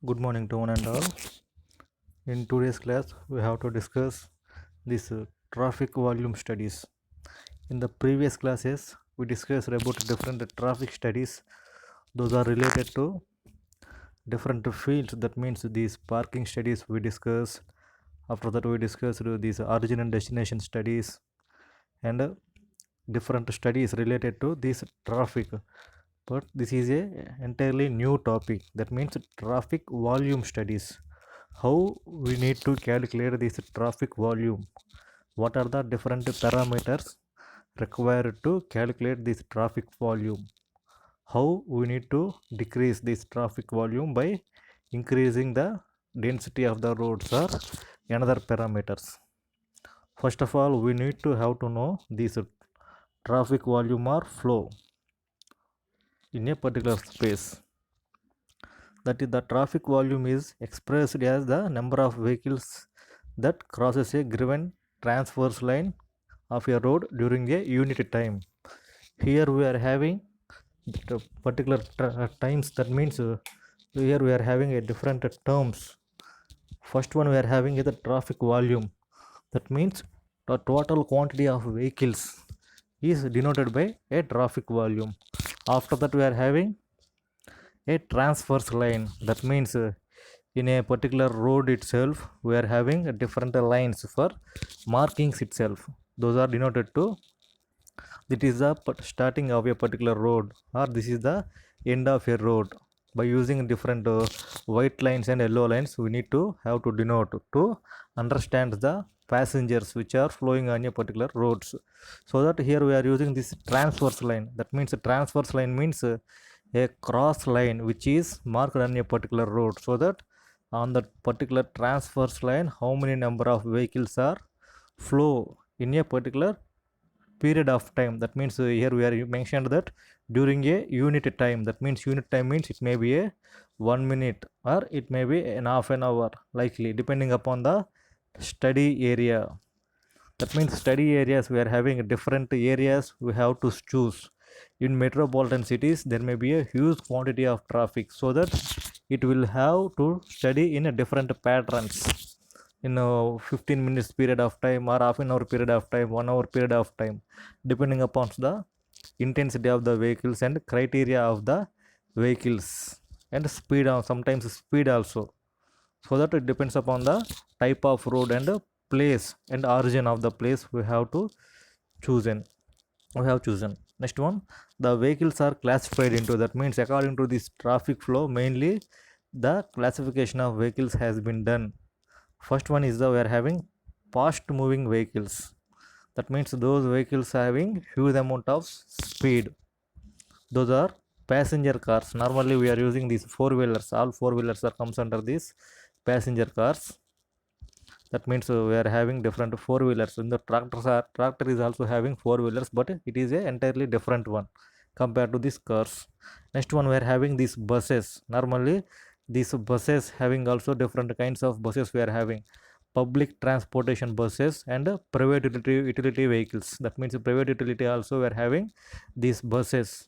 Good morning to one and all. In today's class, we have to discuss this traffic volume studies. In the previous classes, we discussed about different traffic studies. Those are related to different fields. That means these parking studies we discussed. After that, we discussed these origin and destination studies and different studies related to this traffic. But this is a entirely new topic. That means traffic volume studies. How we need to calculate this traffic volume? What are the different parameters required to calculate this traffic volume? How we need to decrease this traffic volume by increasing the density of the roads or another parameters? First of all, we need to have to know this traffic volume or flow in a particular space. That is, the traffic volume is expressed as the number of vehicles that crosses a given transverse line of a road during a unit time. Here we are having the particular times. That means here we are having a different terms. First one we are having is the traffic volume. That means the total quantity of vehicles is denoted by a traffic volume. After that we are having a transverse line. That means in a particular road itself we are having different lines for markings itself. Those are denoted to that is the starting of a particular road or this is the end of a road. By using different white lines and yellow lines, we need to have to denote to understand the passengers which are flowing on a particular roads. So that here we are using this transverse line. That means a transverse line means a cross line which is marked on a particular road, so that on that particular transverse line how many number of vehicles are flow in a particular period of time. That means here we are mentioned that during a unit time. That means unit time means it may be a 1 minute or it may be an half an hour, likely depending upon the study area. That means study areas we are having different areas we have to choose. In metropolitan cities there may be a huge quantity of traffic, so that it will have to study in a different patterns in a 15 minutes period of time or half an hour period of time, 1 hour period of time, depending upon the intensity of the vehicles and criteria of the vehicles and speed, sometimes speed also. So that it depends upon the type of road and place and origin of the place we have to chosen. We have chosen. Next one, the vehicles are classified into. That means according to this traffic flow, mainly the classification of vehicles has been done. First one is the we are having fast moving vehicles. That means those vehicles having huge amount of speed. Those are passenger cars. Normally we are using these four wheelers. All four wheelers are comes under these passenger cars. That means we are having different four wheelers. In the tractor is also having four wheelers, but it is a entirely different one compared to these cars. Next one we are having these buses. Normally these buses having also different kinds of buses we are having. Public transportation buses and private utility vehicles. That means private utility also we are having these buses.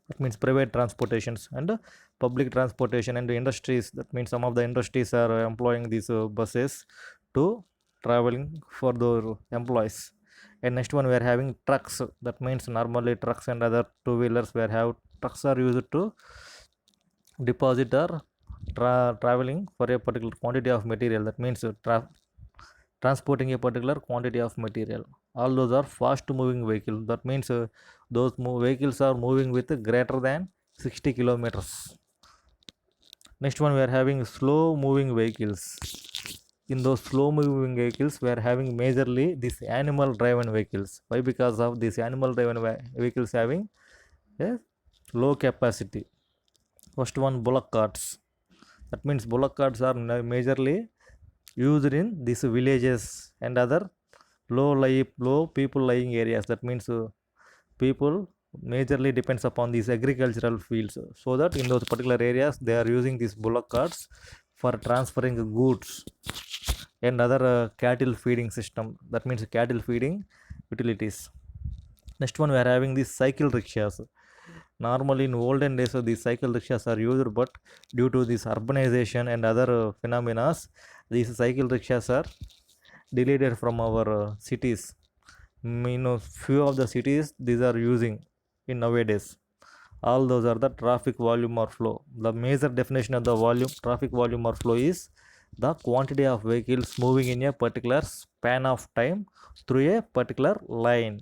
That means private transportations and public transportation and industries. That means some of the industries are employing these buses to traveling for the employees. And next one we are having trucks. That means normally trucks and other two wheelers we are have trucks are used to deposit or traveling for a particular quantity of material. That means transporting a particular quantity of material. All those are fast moving vehicles. That means those vehicles are moving with greater than 60 kilometers. Next one we are having slow moving vehicles. In those slow moving vehicles we are having majorly these animal driven vehicles. Why? Because of these animal driven vehicles having a low capacity. First one, bullock carts. That means bullock carts are majorly used in these villages and other low people lying areas. That means people majorly depends upon these agricultural fields, so that in those particular areas they are using these bullock carts for transferring goods and other cattle feeding system. That means cattle feeding utilities. Next one we are having these cycle rickshaws. Normally in olden days these cycle rickshaws are used, but due to this urbanization and other phenomena, these cycle rickshaws are deleted from our cities. Few of the cities these are using in nowadays. All those are the traffic volume or flow. The major definition of the volume traffic volume or flow is the quantity of vehicles moving in a particular span of time through a particular line.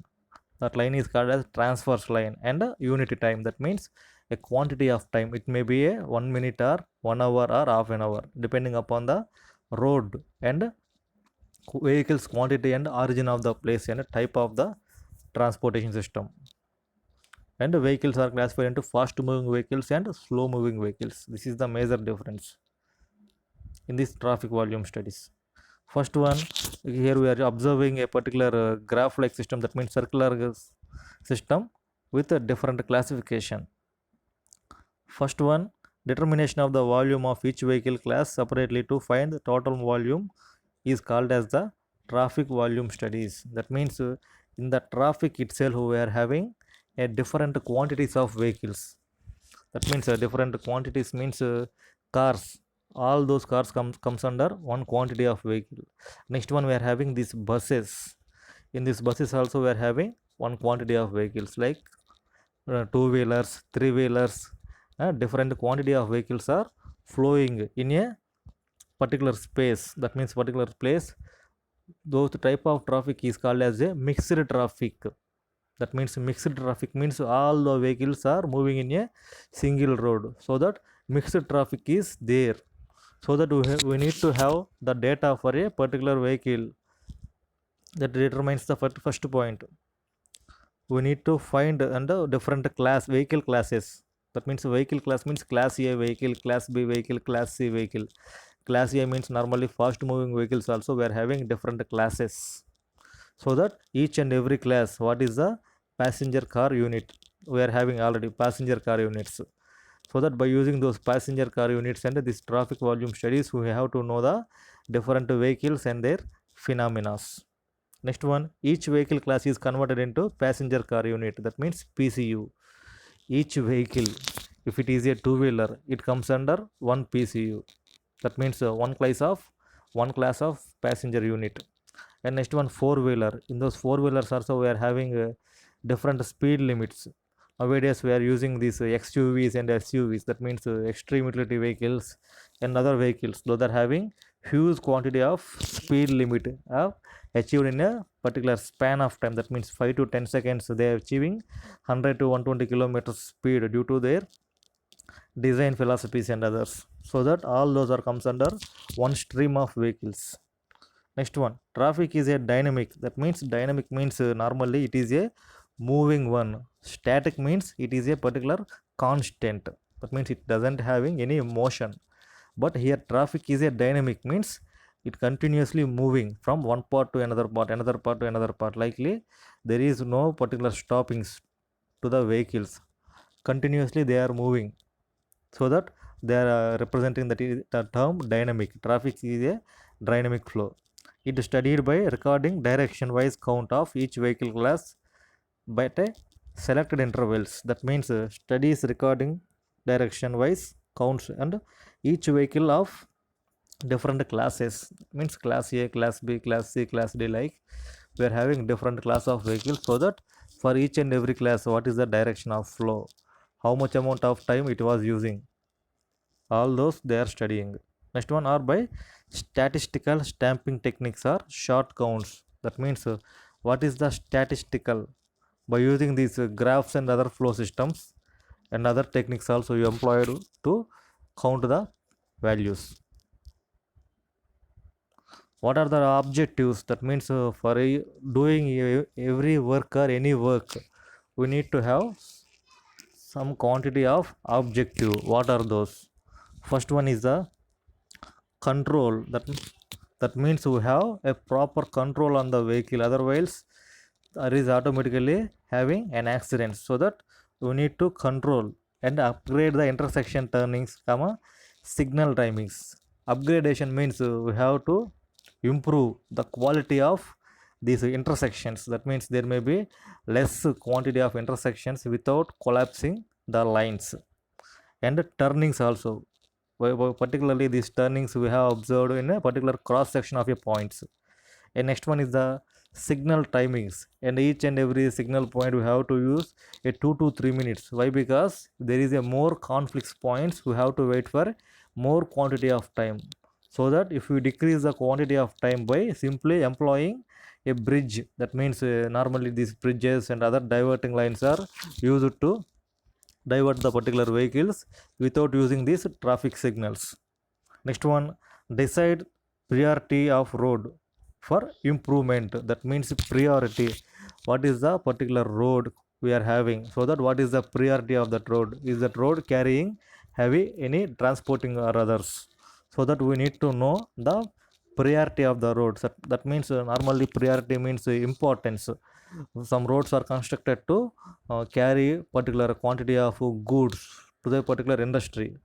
That line is called as transverse line and a unit time. That means a quantity of time. It may be a 1 minute or 1 hour or half an hour depending upon the road and vehicles quantity and origin of the place and type of the transportation system. And vehicles are classified into fast moving vehicles and slow moving vehicles. This is the major difference in this traffic volume studies. First one, here we are observing a particular graph like system, that means circular system with a different classification. First one, determination of the volume of each vehicle class separately to find the total volume is called as the traffic volume studies. That means in the traffic itself we are having a different quantities of vehicles. That means different quantities means cars. All those cars comes under one quantity of vehicle. Next one we are having these buses. In these buses also we are having one quantity of vehicles like two wheelers, three wheelers. Different quantity of vehicles are flowing in a particular space. That means particular place. Those type of traffic is called as a mixed traffic. That means mixed traffic means all the vehicles are moving in a single road, so that mixed traffic is there. So that we need to have the data for a particular vehicle. That determines the first point. We need to find under different class vehicle classes. That means vehicle class means class A vehicle, class B vehicle, class C vehicle. Class A means normally fast moving vehicles also we are having different classes. So that each and every class, what is the passenger car unit, we are having already passenger car units. So that by using those passenger car units and this traffic volume studies, we have to know the different vehicles and their phenomena. Next one, each vehicle class is converted into passenger car unit. That means PCU. Each vehicle, if it is a two wheeler, it comes under one PCU. That means one class of passenger unit. And next one, four wheeler. In those four wheelers also we are having different speed limits. Nowadays we are using these XUVs and SUVs. That means extreme utility vehicles and other vehicles. Those are having huge quantity of speed limit achieved in a particular span of time. That means 5 to 10 seconds they are achieving 100 to 120 kilometers speed due to their design philosophies and others. So that all those are comes under one stream of vehicles. Next one, traffic is a dynamic. That means dynamic means normally it is a moving one. Static means it is a particular constant. That means it doesn't having any motion. But here traffic is a dynamic means it continuously moving from one part to another part, another part to another part. Likely there is no particular stoppings to the vehicles. Continuously they are moving. So that they are representing the term dynamic. Traffic is a dynamic flow. It is studied by recording direction wise count of each vehicle class by a selected intervals. That means studies recording direction wise counts and each vehicle of different classes. Means class A, class B, class C, class D, like we are having different class of vehicles. So that for each and every class what is the direction of flow, how much amount of time it was using, all those they are studying. Next one are by statistical stamping techniques or short counts. That means what is the statistical, by using these graphs and other flow systems and other techniques also you employed to count the values. What are the objectives? That means for doing every work or any work we need to have some quantity of objective. What are those? First one is the control. That means we have a proper control on the vehicle, otherwise there is automatically having an accident. So that we need to control and upgrade the intersection turnings, signal timings. Upgradation means we have to improve the quality of these intersections. That means there may be less quantity of intersections without collapsing the lines and turnings also. Particularly these turnings we have observed in a particular cross section of a points. And next one is the signal timings, and each and every signal point we have to use a 2 to 3 minutes. Why? Because there is a more conflicts points, we have to wait for more quantity of time, so that if we decrease the quantity of time by simply employing a bridge, that means normally these bridges and other diverting lines are used to divert the particular vehicles without using these traffic signals. Next one, decide priority of road for improvement. That means priority. What is the particular road we are having? So that what is the priority of that road? Is that road carrying heavy any transporting or others? So that we need to know the priority of the roads. That means normally priority means importance. Some roads are constructed to carry particular quantity of goods to the particular industry.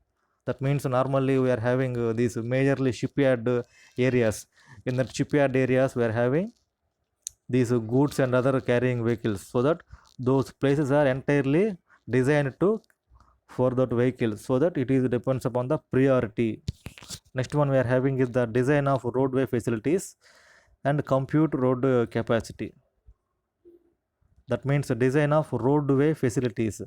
That means normally we are having these majorly shipyard areas. In that shipyard areas we are having these goods and other carrying vehicles, so that those places are entirely designed to for that vehicle, so that it is depends upon the priority. Next one we are having is the design of roadway facilities and compute road capacity. That means the design of roadway facilities.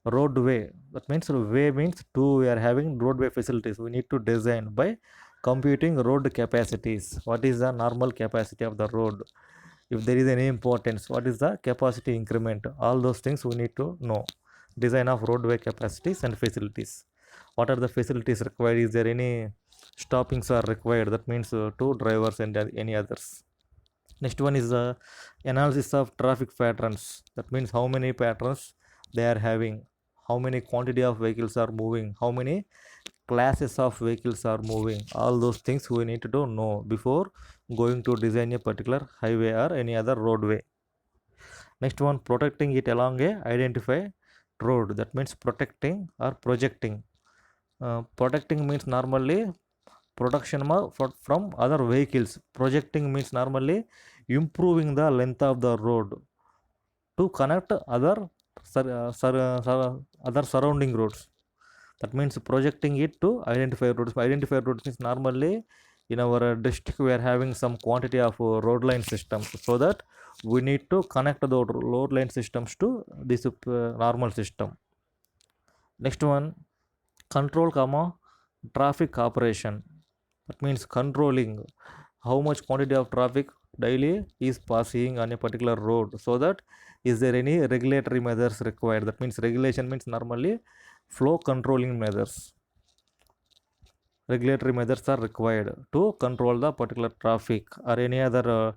Roadway, that means way means two, we are having roadway facilities, we need to design by computing road capacities. What is the normal capacity of the road? If there is any importance, what is the capacity increment? All those things we need to know. Design of roadway capacities and facilities. What are the facilities required? Is there any stoppings are required? That means two drivers and any others. Next one is the analysis of traffic patterns. That means how many patterns they are having, how many quantity of vehicles are moving, how many classes of vehicles are moving. All those things we need to know before going to design a particular highway or any other roadway. Next one, protecting it along a identified road. That means protecting or projecting. Protecting means normally protection from other vehicles. Projecting means normally improving the length of the road to connect other surrounding roads. That means projecting it to identify roads. Identify roads means normally in our district we are having some quantity of road line systems, so that we need to connect the road line systems to this normal system. Next one, control comma traffic operation. That means controlling how much quantity of traffic daily is passing on a particular road, so that is there any regulatory measures required? That means regulation means normally flow controlling measures. Regulatory measures are required to control the particular traffic or any other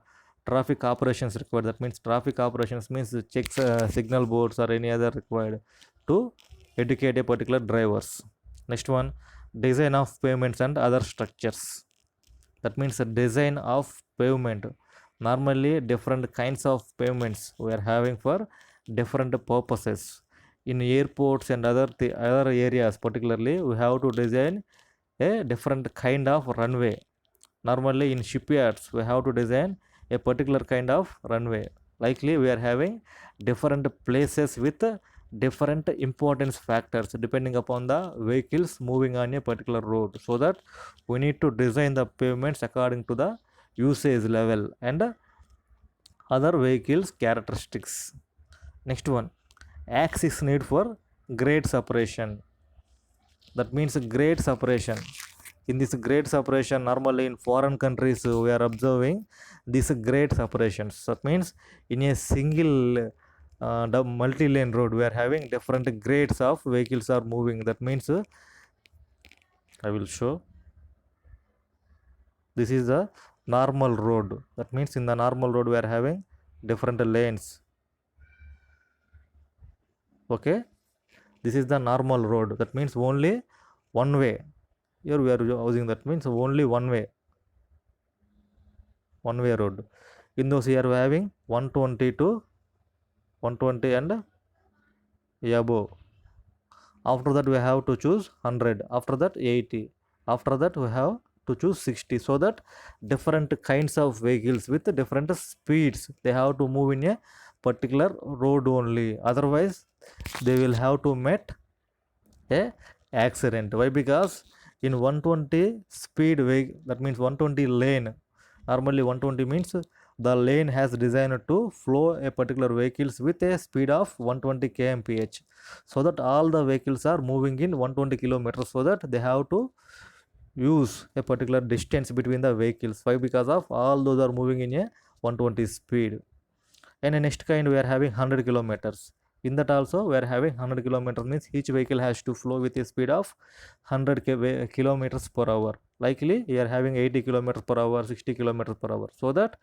traffic operations required. That means traffic operations means checks signal boards or any other required to educate a particular drivers. Next one, design of pavements and other structures. That means the design of pavement. Normally different kinds of pavements we are having for different purposes. In airports and other areas particularly, we have to design a different kind of runway. Normally in shipyards we have to design a particular kind of runway. Likely we are having different places with different importance factors depending upon the vehicles moving on a particular road, so that we need to design the pavements according to the usage level and other vehicles characteristics. Next one, axis need for grade separation. That means grade separation. In this grade separation, normally in foreign countries we are observing these grade separations. That means in a single multi-lane road we are having different grades of vehicles are moving. That means I will show, this is the normal road. That means in the normal road we are having different lanes. Okay, this is the normal road. That means only one way. Here we are using, that means only one way road. In those here we are having 120 to 120 and above. After that we have to choose 100, after that 80, after that we have to choose 60, so that different kinds of vehicles with different speeds they have to move in a particular road only, otherwise they will have to met a accident. Why? Because in 120 speed way, that means 120 lane, normally 120 means the lane has designed to flow a particular vehicles with a speed of 120 kmph, so that all the vehicles are moving in 120 kilometers, so that they have to use a particular distance between the vehicles. Why? Because of all those are moving in a 120 speed. And the next kind we are having 100 kilometers. In that also we are having 100 kilometers, means each vehicle has to flow with a speed of 100 kilometers per hour. Likely we are having 80 kilometers per hour, 60 kilometers per hour, so that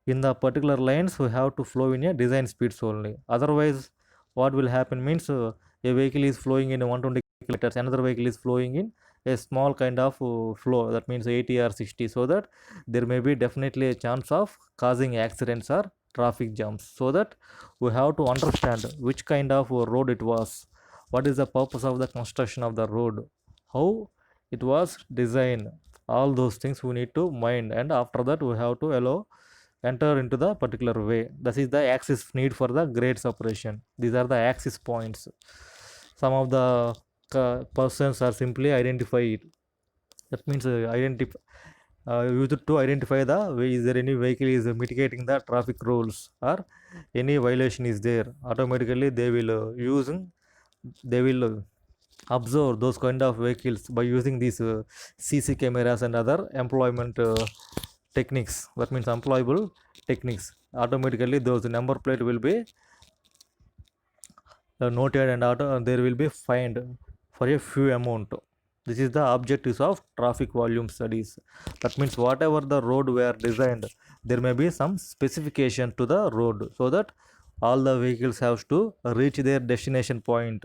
in the particular lines we have to flow in a design speeds only. Otherwise what will happen means a vehicle is flowing in 120 kilometers, another vehicle is flowing in a small kind of flow, that means 80 or 60, so that there may be definitely a chance of causing accidents or traffic jams. So that we have to understand which kind of road it was, what is the purpose of the construction of the road, how it was designed, all those things we need to mind, and after that we have to allow enter into the particular way. This is the axis need for the grade separation. These are the axis points. Some of the persons are simply identify it, that means identify used to identify the way is there any vehicle is mitigating the traffic rules or any violation is there, automatically they will they will observe those kind of vehicles by using these CC cameras and other employment techniques, that means employable techniques. Automatically those number plate will be noted, and there will be fined for a few amount. This is the objectives of traffic volume studies. That means whatever the road were designed, there may be some specification to the road, so that all the vehicles have to reach their destination point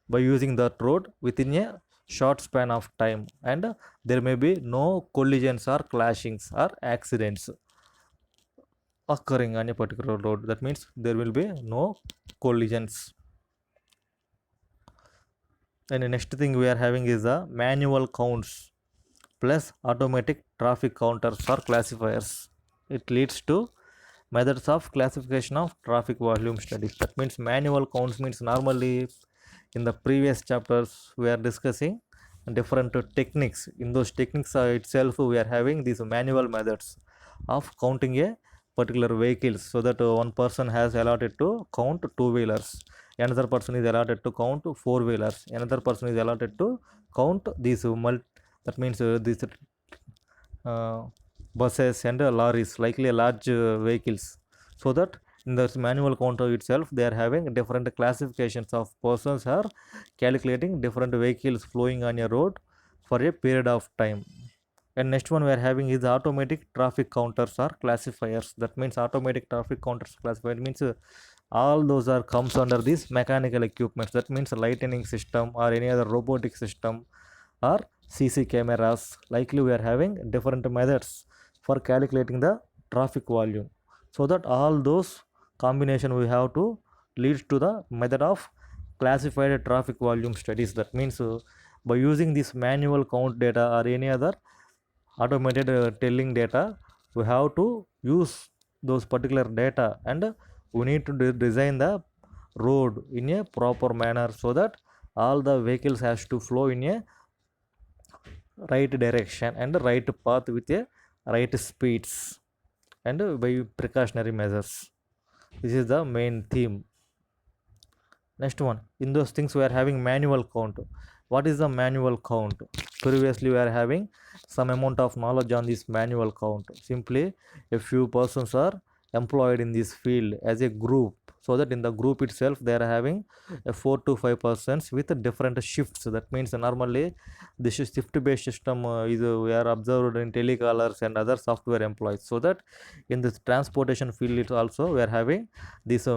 by using that road within a short span of time, and there may be no collisions or clashings or accidents occurring on a particular road. That means there will be no collisions. And the next thing we are having is the manual counts plus automatic traffic counters or classifiers. It leads to methods of classification of traffic volume studies. That means manual counts means normally in the previous chapters we are discussing different techniques. In those techniques itself we are having these manual methods of counting a particular vehicles, so that one person has allotted to count two-wheelers, another person is allotted to count four-wheelers, another person is allotted to count these that means these uh, buses and lorries, likely large vehicles, so that in the manual counter itself they are having different classifications of persons are calculating different vehicles flowing on a road for a period of time. And next one we are having is automatic traffic counters or classifiers. That means automatic traffic counters classifier means all those are comes under these mechanical equipments. That means lightning system or any other robotic system or CC cameras. Likely we are having different methods for calculating the traffic volume, so that all those combination we have to lead to the method of classified traffic volume studies. That means by using this manual count data or any other automated telling data, we have to use those particular data, and we need to design the road in a proper manner, so that all the vehicles has to flow in a right direction and right path with a right speeds, and by precautionary measures. This is the main theme. Next one, in those things we are having manual count. What is the manual count? Previously we are having some amount of knowledge on this manual count. Simply a few persons are employed in this field as a group, so that in the group itself they are having a 4 to 5 persons with different shifts. That means normally this shift based system is we are observed in telecallers and other software employees, so that in this transportation field it also we are having this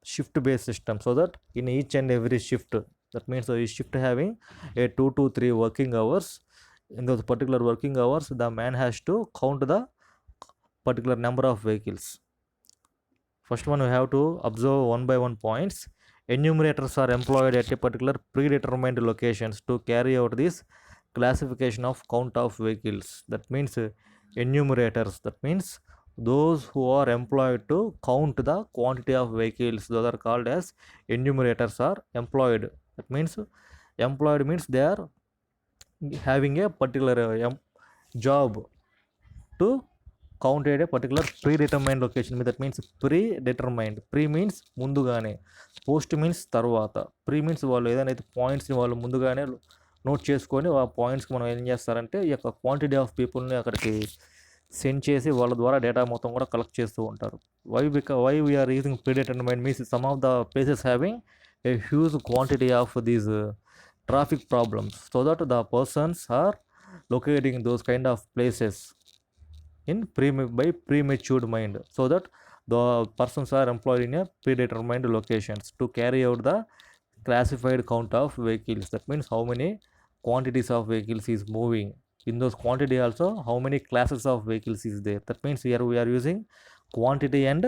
shift based system, so that in each and every shift, that means each shift having a 2 to 3 working hours. In those particular working hours the man has to count the particular number of vehicles. First one we have to observe one by one points. Enumerators are employed at a particular predetermined locations to carry out this classification of count of vehicles. That means enumerators, that means those who are employed to count the quantity of vehicles, those are called as enumerators, are employed. That means employed means they are having a particular job to count at a particular predetermined location. That means predetermined. Pre means ముందుగానే, post means తర్వాత, pre means వాళ్ళు ఏదైనా పాయింట్స్ని వాళ్ళు ముందుగానే note చేసుకొని ఆ పాయింట్స్కి మనం ఏం చేస్తారంటే ఈ యొక్క క్వాంటిటీ ఆఫ్ పీపుల్ని అక్కడికి సెండ్ చేసి వాళ్ళ ద్వారా డేటా మొత్తం కూడా కలెక్ట్ చేస్తూ ఉంటారు. Why we are using predetermined means some of the places having a huge quantity of these traffic problems, so that the persons are locating those kind of places in by prematured mind, so that the persons are employed in a predetermined locations to carry out the classified count of vehicles. That means how many quantities of vehicles is moving, in those quantity also how many classes of vehicles is there. That means here we are using quantity and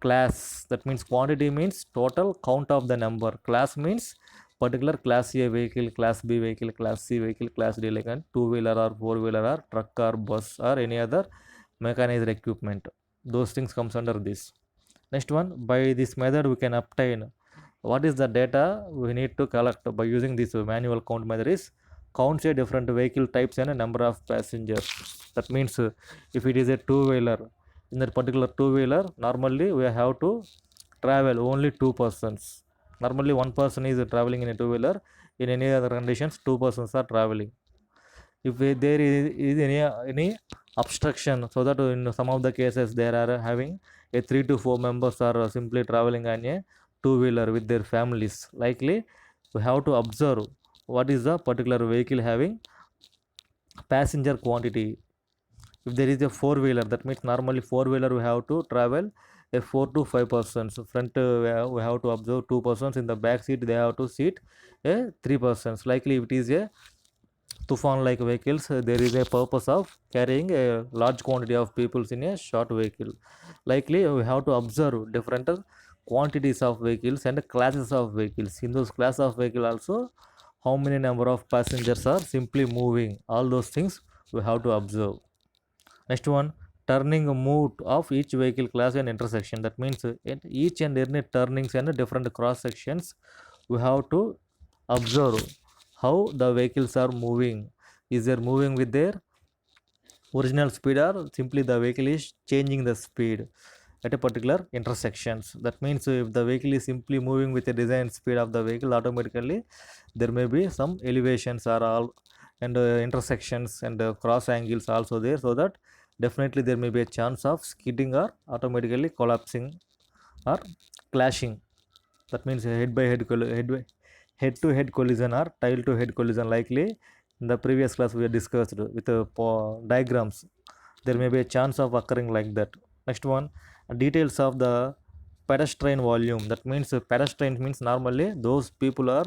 class. That means quantity means total count of the number, class means particular class A vehicle, class B vehicle, class C vehicle, class D, like an two-wheeler or four-wheeler or truck or bus or any other mechanized equipment. Those things comes under this. Next one, by this method we can obtain what is the data we need to collect by using this manual count method is counts a different vehicle types and a number of passengers. That means if it is a two-wheeler, in that particular two-wheeler normally we have to travel only two persons. Normally one person is traveling in a two-wheeler, in any other conditions two persons are traveling. If there is any obstruction, so that in some of the cases there are having a 3 to 4 members are simply traveling on a two-wheeler with their families, likely we have to observe what is the particular vehicle having passenger quantity. If there is a four-wheeler, that means normally four-wheeler we have to travel a 4 to 5 persons. Front we have to observe two persons, in the back seat they have to sit a three persons. Likely if it is a Tufan like vehicles, there is a purpose of carrying a large quantity of peoples in a short vehicle. Likely we have to observe different quantities of vehicles and classes of vehicles. In those class of vehicle also how many number of passengers are simply moving, all those things we have to observe. Next one, turning mode of each vehicle class and intersection. That means at each and every turnings and different cross sections we have to observe how the vehicles are moving. Is they moving with their original speed, or simply the vehicle is changing the speed at a particular intersections. That means if the vehicle is simply moving with the design speed of the vehicle, automatically there may be some elevations are all and intersections and cross angles also there, so that definitely there may be a chance of skidding or automatically collapsing or clashing. That means head to head collision or tail to head collision. Likely in the previous class we have discussed with diagrams, there may be a chance of occurring like that. Next one, details of the pedestrian volume. That means pedestrian means normally those people are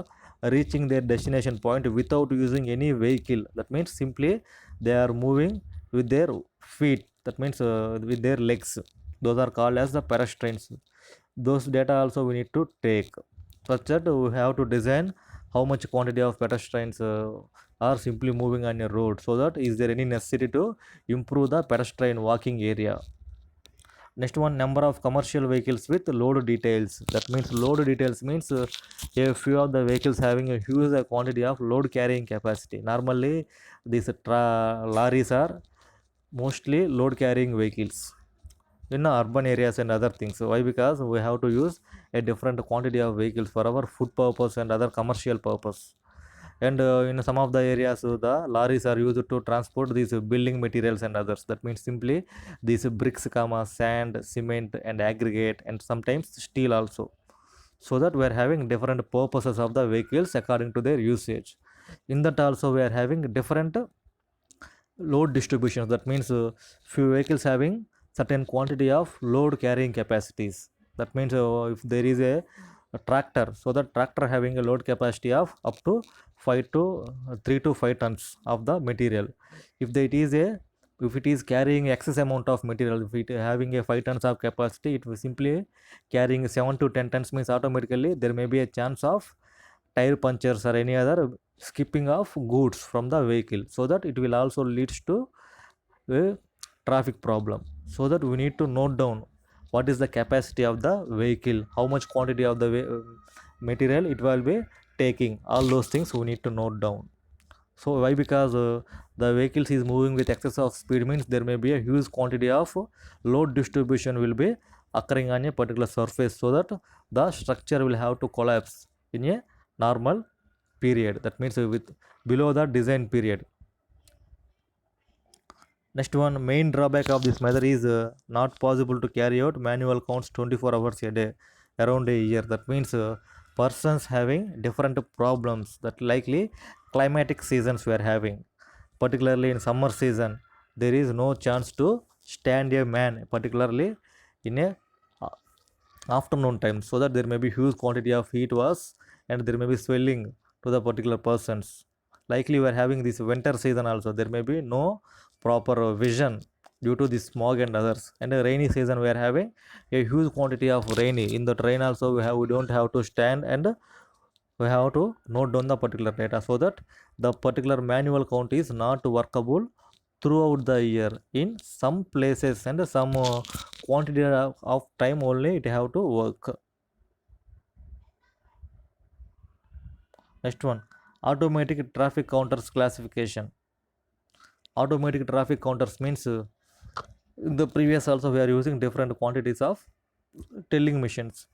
reaching their destination point without using any vehicle. That means simply they are moving with their feet, that means with their legs. Those are called as the pedestrians. Those data also we need to take, such that we have to design how much quantity of pedestrians are simply moving on a road, so that is there any necessity to improve the pedestrian walking area. Next one, number of commercial vehicles with load details. That means load details means a few of the vehicles having a huge quantity of load carrying capacity. Normally these lorries are mostly load carrying vehicles in urban areas and other things. Why? Because we have to use a different quantity of vehicles for our food purpose and other commercial purpose. And in some of the areas the lorries are used to transport these building materials and others. That means simply these bricks, sand, cement and aggregate, and sometimes steel also, so that we are having different purposes of the vehicles according to their usage. In that also we are having different load distributions. That means few vehicles having certain quantity of load carrying capacities. That means if there is a tractor, so the tractor having a load capacity of up to 5 to 3 to 5 tons of the material. If it is carrying excess amount of material, if it having a 5 tons of capacity, it will simply carrying 7 to 10 tons means automatically there may be a chance of tire punctures or any other skipping of goods from the vehicle, so that it will also leads to a traffic problem. so that we need to note down what is the capacity of the vehicle, how much quantity of the material it will be taking. All those things we need to note down. So why? Because the vehicles is moving with excess of speed means there may be a huge quantity of load distribution will be occurring on a particular surface, so that the structure will have to collapse in a normal period, that means with below the design period. Next one, main drawback of this method is not possible to carry out manual counts 24 hours a day around a year. That means persons having different problems, that likely climatic seasons we are having. Particularly in summer season, there is no chance to stand a man, particularly in a uh, afternoon time, so that there may be huge quantity of heat was and there may be swelling to the particular persons. Likely we are having this winter season also, there may be no proper vision due to this smog and others. And a rainy season we are having a huge quantity of rainy. In the rain also we don't have to stand, and we have to note down the particular data, so that the particular manual count is not workable throughout the year. In some places and some quantity of time only it have to work. Next one, automatic traffic counters classification. Automatic traffic counters means in the previous also we are using different quantities of telling machines.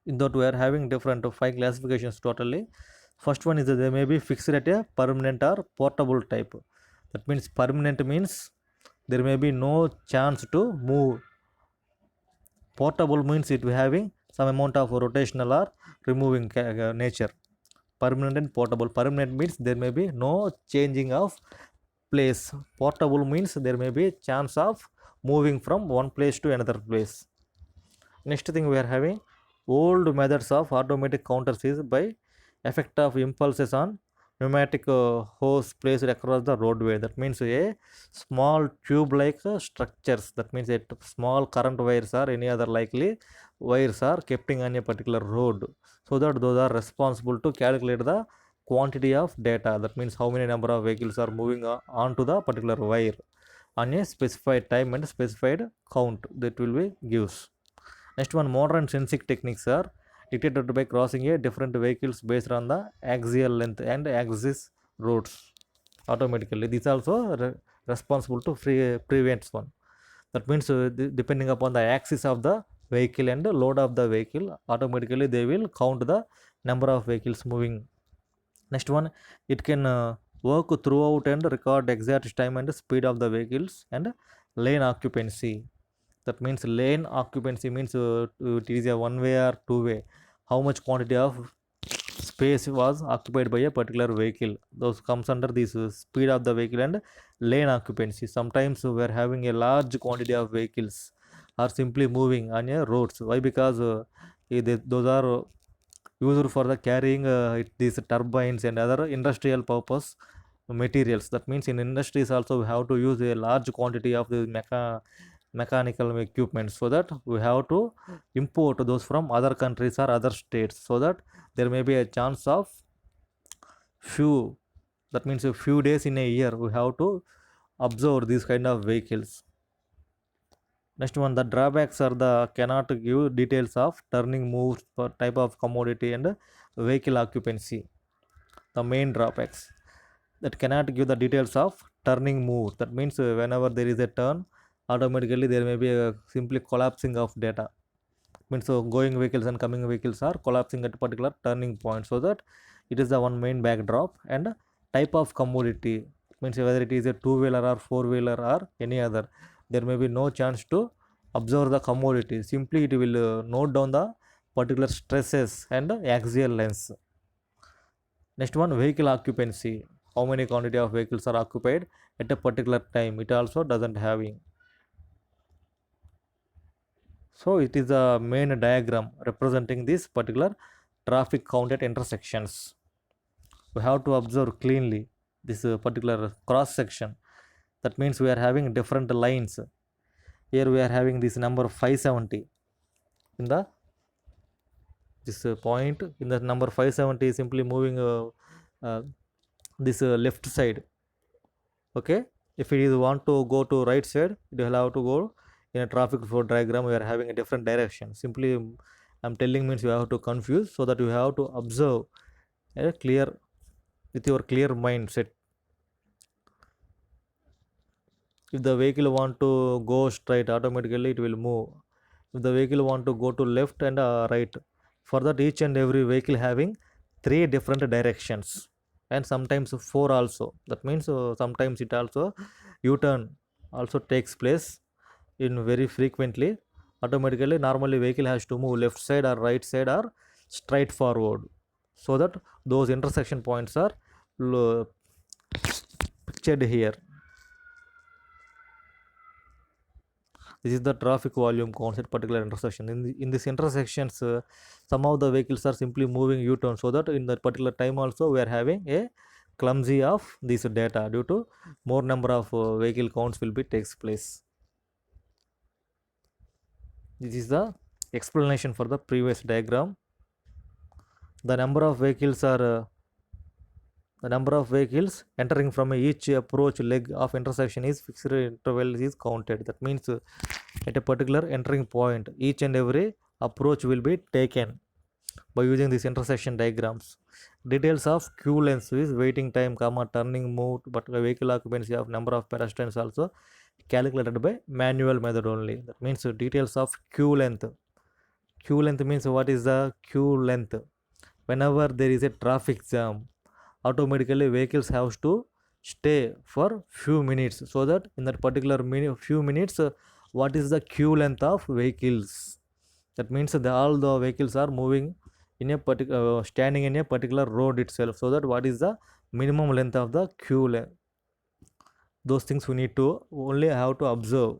In that we are having different five classifications totally. First one is that they may be fixed at a permanent or portable type. That means permanent means there may be no chance to move. Portable means it having some amount of rotational or removing nature. Permanent and portable. Permanent means there may be no changing of place. Portable means there may be chance of moving from one place to another place. Next thing we are having old methods of automatic counters is by effect of impulses on pneumatic hose placed across the roadway. That means a small tube like structures, that means a small current wires or any other likely wires are kept on a particular road, so that those are responsible to calculate the quantity of data. That means how many number of vehicles are moving onto the particular wire on a specified time and specified count that will be gives. Next one, modern sensing techniques are dictated by crossing a different vehicles based on the axial length and axis roads automatically. This also responsible to prevent one. That means depending upon the axis of the vehicle and the load of the vehicle, automatically they will count the number of vehicles moving. Next one, it can work throughout and record exact time and speed of the vehicles and lane occupancy. That means lane occupancy means it is a one way or two way, how much quantity of space was occupied by a particular vehicle. Those comes under this speed of the vehicle and lane occupancy. Sometimes we are having a large quantity of vehicles are simply moving on a roads. Why? Because those are used for the carrying these turbines and other industrial purpose materials. That means in industries also we have to use a large quantity of the mechanical equipment, so that we have to import those from other countries or other states, so that there may be a chance of few, that means a few days in a year we have to observe these kind of vehicles. Next one, the drawbacks are the cannot give details of turning moves per type of commodity and vehicle occupancy. The main drawbacks, that cannot give the details of turning move. That means whenever there is a turn, automatically there may be a simply collapsing of data. Means so going vehicles and coming vehicles are collapsing at a particular turning point, so that it is the one main backdrop. And type of commodity means whether it is a two-wheeler or four-wheeler or any other, there may be no chance to observe the commodity. Simply it will note down the particular stresses and axial lengths. Next one, vehicle occupancy, how many quantity of vehicles are occupied at a particular time, it also doesn't having. So it is a main diagram representing this particular traffic count at intersections. We have to observe cleanly this particular cross section. That means we are having different lines. Here we are having this number 570 in the this point. In the number 570 is simply moving uh, this left side. Okay, if it is want to go to right side, it will have to go in a traffic flow diagram we are having a different direction. Simply I'm telling means you have to confuse, so that you have to observe a clear with your clear mindset. If the vehicle want to go straight, automatically it will move. If the vehicle want to go to left and right, for that each and every vehicle having three different directions, and sometimes four also. That means sometimes it also u-turn also takes place in very frequently. Automatically normally vehicle has to move left side or right side or straight forward, so that those intersection points are pictured here. This is the traffic volume counts at particular intersection. In this intersections, some of the vehicles are simply moving u-turn, so that in that particular time also we are having a clumsy of this data due to more number of vehicle counts will be takes place. This is the explanation for the previous diagram. The number of vehicles are the number of vehicles entering from each approach leg of intersection is fixed interval is counted. That means at a particular entering point, each and every approach will be taken by using these intersection diagrams. Details of queue length is waiting time, comma, turning mode, but vehicle occupancy of number of pedestrians also calculated by manual method only. That means details of queue length. Queue length means what is the queue length? Whenever there is a traffic jam, automatically vehicles have to stay for few minutes, so that in that particular few minutes what is the queue length of vehicles? That means that all the vehicles are moving in a particular standing in a particular road itself, so that what is the minimum length of the queue length? Those things we need to only have to observe.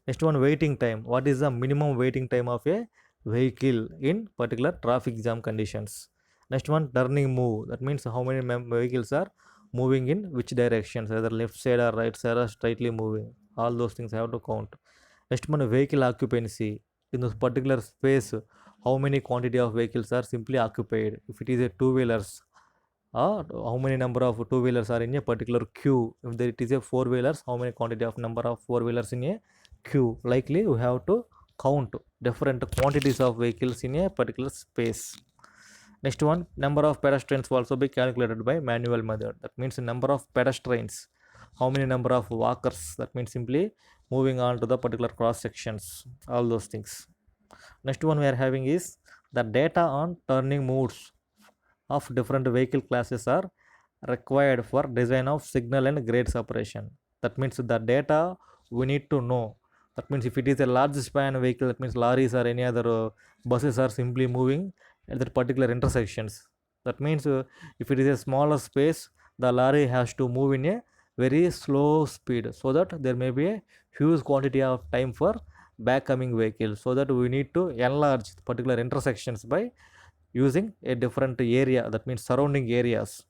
Next one, waiting time. What is the minimum waiting time of a vehicle in particular traffic jam conditions? Next one, turning move. That means how many vehicles are moving in which directions, either left side or right side or straightly moving. All those things have to count. Next one, vehicle occupancy. In this particular space, how many quantity of vehicles are simply occupied? If it is a two-wheelers, how many number of two-wheelers are in a particular queue? If there it is a four-wheelers, how many quantity of number of four-wheelers in a queue? Likely we have to count different quantities of vehicles in a particular space. Next one, number of pedestrians will also be calculated by manual method. That means number of pedestrians, how many number of walkers. That means simply moving on to the particular cross sections, all those things. Next one we are having is the data on turning modes of different vehicle classes are required for design of signal and grade separation. That means the data we need to know. That means if it is a large span vehicle, that means lorries or any other buses are simply moving at that particular intersections. That means if it is a smaller space, the lorry has to move in a very slow speed, so that there may be a huge quantity of time for back coming vehicles, so that we need to enlarge particular intersections by using a different area, that means surrounding areas,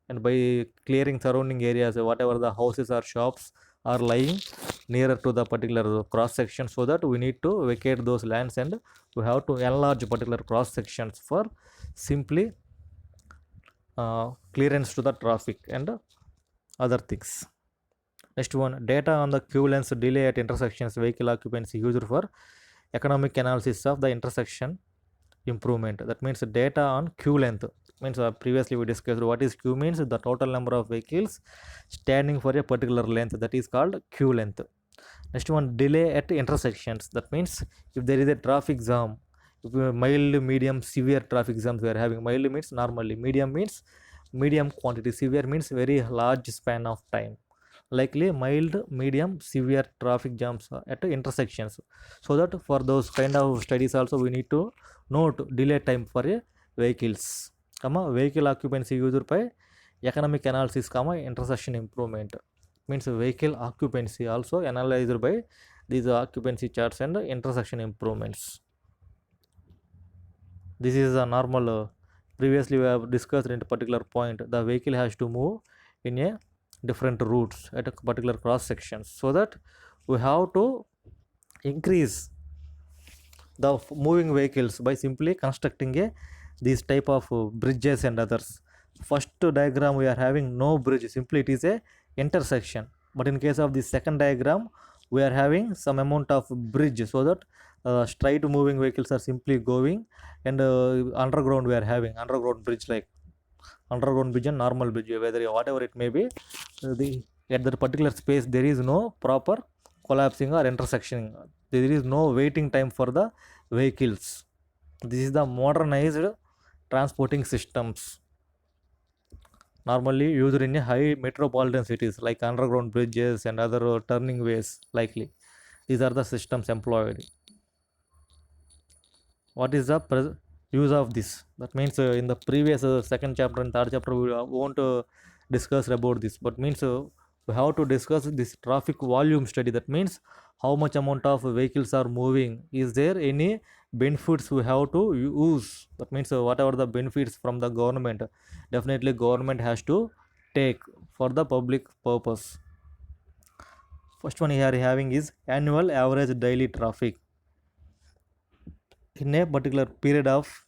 and by clearing surrounding areas, whatever the houses or shops are lying nearer to the particular cross section, so that we need to vacate those lands and we have to enlarge particular cross sections for simply clearance to the traffic and other things. Next one, data on the queue length delay at intersections, vehicle occupancy used for economic analysis of the intersection improvement. That means data on queue length means previously we discussed what is queue means the total number of vehicles standing for a particular length, that is called queue length. Next one, delay at intersections. That means if there is a traffic jam, if mild, medium, severe traffic jams we are having. Mild means normally, medium means medium quantity, severe means very large span of time. Likely mild, medium, severe traffic jams at intersections. So that for those kind of studies also we need to note delay time for a vehicles, vehicle occupancy used by economic analysis, intersection improvement. Means vehicle occupancy also analyzed by these occupancy charts and intersection improvements. This is a normal previously we have discussed in a particular point, the vehicle has to move in a different routes at a particular cross sections, so that we have to increase the moving vehicles by simply constructing a these type of bridges and others. First diagram we are having no bridge, simply it is a intersection, but in case of the second diagram we are having some amount of bridge, so that straight moving vehicles are simply going, and underground we are having underground bridge, like underground bridge and normal bridge, whether whatever it may be, the at that particular space there is no proper collapsing or intersectioning, there is no waiting time for the vehicles. This is the modernized transporting systems normally used in a high metropolitan cities like underground bridges and other turning ways. Likely these are the systems employed. What is the use of this? That means in the previous second chapter and third chapter we won't discuss about this, but means we have to discuss this traffic volume study. That means how much amount of vehicles are moving, is there any benefits we have to use. That means whatever the benefits from the government, definitely government has to take for the public purpose. First one here having is annual average daily traffic in a particular period of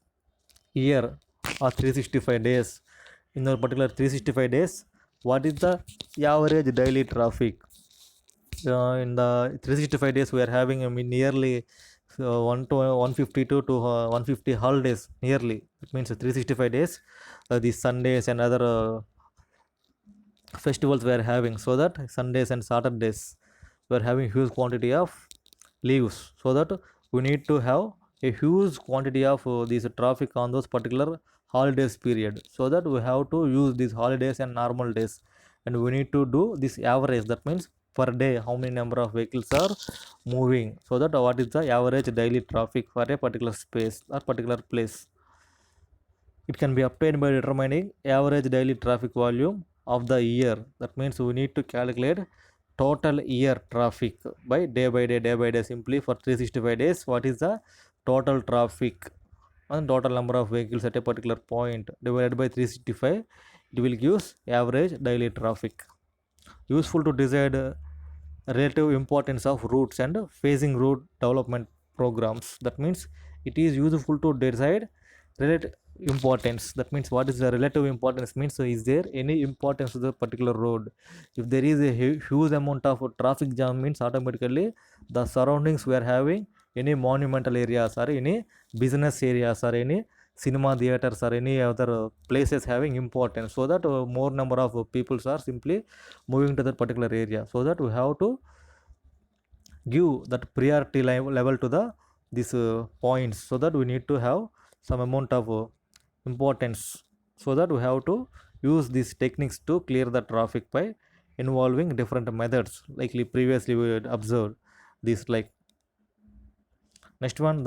year or 365 days. In a particular 365 days, what is the average daily traffic? In the 365 days we are having, I mean, nearly 1 to 152 to 150 holidays nearly. It means 365 days, these Sundays and other festivals we are having, so that Sundays and Saturdays we are having huge quantity of leaves, so that we need to have a huge quantity of this traffic on those particular holidays period, so that we have to use these holidays and normal days, and we need to do this average. That means per day how many number of vehicles are moving, so that what is the average daily traffic for a particular space or particular place. It can be obtained by determining average daily traffic volume of the year. That means we need to calculate total year traffic by day simply for 365 days. What is the total traffic and total number of vehicles at a particular point divided by 365? It will give average daily traffic. Useful to decide relative importance of routes and phasing route development programs. That means it is useful to decide relative importance. That means what is the relative importance means, is there any importance to the particular road? If there is a huge amount of traffic jam means automatically the surroundings we are having any monumental areas or any business areas or any cinema theaters or any other places having importance, so that more number of people are simply moving to that particular area, so that we have to give that priority level to the these points, so that we need to have some amount of importance, so that we have to use these techniques to clear the traffic by involving different methods likely previously we had observed this. Like next one,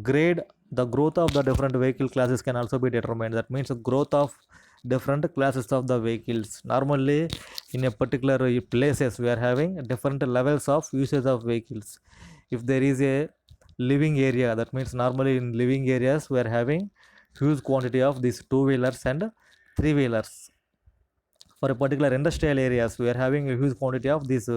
grade the growth of the different vehicle classes can also be determined. That means the growth of different classes of the vehicles. Normally in a particular places we are having different levels of usage of vehicles. If there is a living area, that means normally in living areas we are having huge quantity of these two wheelers and three wheelers. For a particular industrial areas we are having a huge quantity of these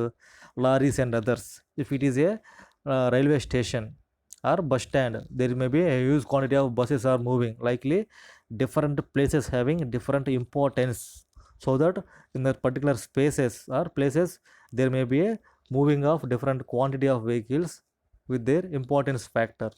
lorries and others. If it is a railway station or bus stand, there may be a huge quantity of buses are moving. Likely different places having different importance, so that in that particular spaces or places there may be a moving of different quantity of vehicles with their importance factor.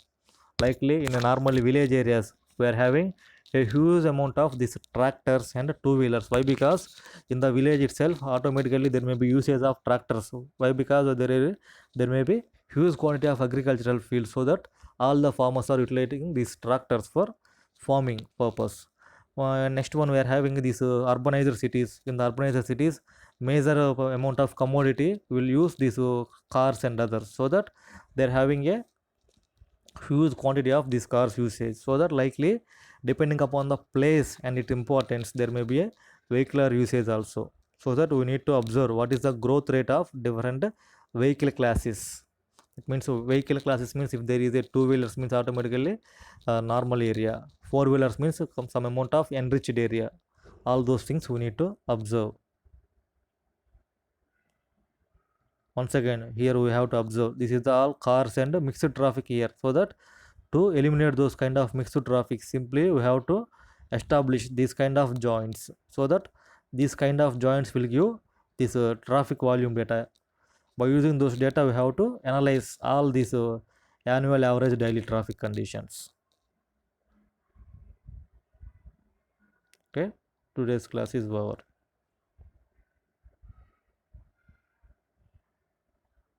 Likely in a normal village areas we are having a huge amount of these tractors and two wheelers. Why? Because in the village itself automatically there may be usage of tractors. Why? Because there may be huge quantity of agricultural fields, so that all the farmers are utilizing these tractors for farming purpose. Next one, we are having these urbanized cities. In the urbanized cities, major amount of commodity will use these cars and others, so that they are having a huge quantity of these cars usage, so that likely depending upon the place and its importance there may be a vehicular usage also, so that we need to observe what is the growth rate of different vehicle classes. It means vehicle classes means if there is a two wheelers means automatically normal area, four wheelers means some amount of enriched area. All those things we need to observe. Once again here we have to observe this is the all cars and mixed traffic here, so that to eliminate those kind of mixed traffic simply we have to establish these kind of joints, so that these kind of joints will give this traffic volume data. By using those data, we have to analyze all these annual average daily traffic conditions. Okay, today's class is over.